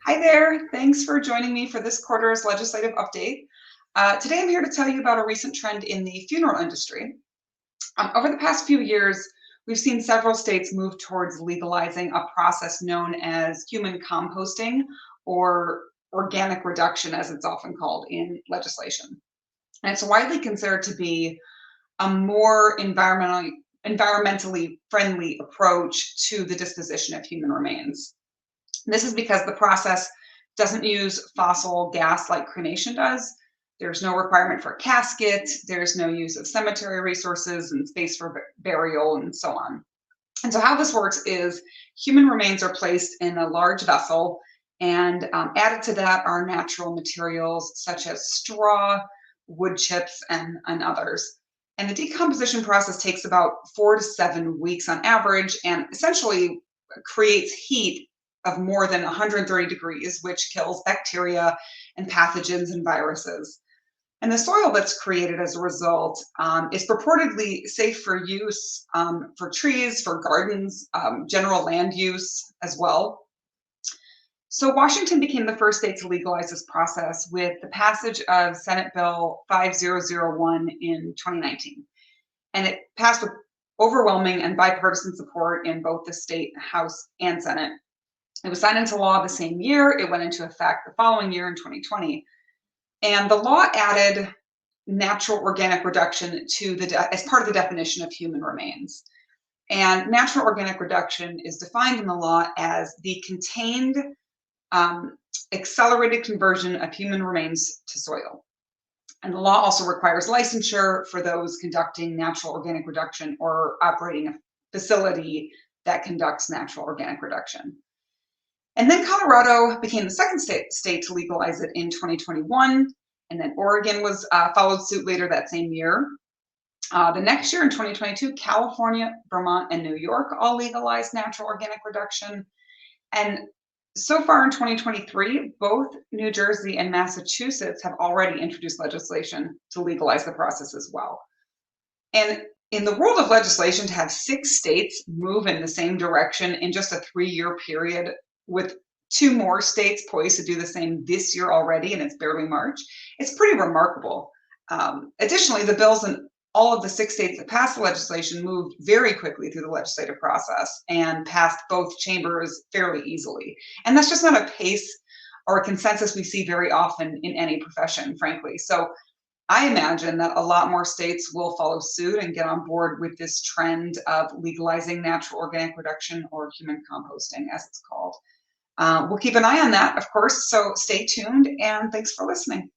Hi there. Thanks for joining me for this quarter's legislative update. Today I'm here to tell you about a recent trend in the funeral industry. Over the past few years, we've seen several states move towards legalizing a process known as human composting or organic reduction, as it's often called in legislation. And it's widely considered to be a more environmentally friendly approach to the disposition of human remains. This is because the process doesn't use fossil gas like cremation does. There's no requirement for a casket. There's no use of cemetery resources and space for burial and so on. And so how this works is human remains are placed in a large vessel, and added to that are natural materials such as straw, wood chips, and others. And the decomposition process takes about 4 to 7 weeks on average and essentially creates heat of more than 130 degrees, which kills bacteria and pathogens and viruses. And the soil that's created as a result is purportedly safe for use for trees, for gardens, general land use as well. So Washington became the first state to legalize this process with the passage of Senate Bill 5001 in 2019. And it passed with overwhelming and bipartisan support in both the state House and Senate. It was signed into law the same year. It went into effect the following year in 2020. And the law added natural organic reduction to as part of the definition of human remains. And natural organic reduction is defined in the law as the contained accelerated conversion of human remains to soil. And the law also requires licensure for those conducting natural organic reduction or operating a facility that conducts natural organic reduction. And then Colorado became the second state to legalize it in 2021. And then Oregon was followed suit later that same year. The next year in 2022, California, Vermont, and New York all legalized natural organic reduction. And so far in 2023, both New Jersey and Massachusetts have already introduced legislation to legalize the process as well. And in the world of legislation, to have 6 states move in the same direction in just a 3-year period, with 2 more states poised to do the same this year already, and it's barely March, it's pretty remarkable. Additionally, the bills in all of the 6 states that passed the legislation moved very quickly through the legislative process and passed both chambers fairly easily. And that's just not a pace or a consensus we see very often in any profession, frankly. So I imagine that a lot more states will follow suit and get on board with this trend of legalizing natural organic reduction, or human composting, as it's called. We'll keep an eye on that, of course, so stay tuned, and thanks for listening.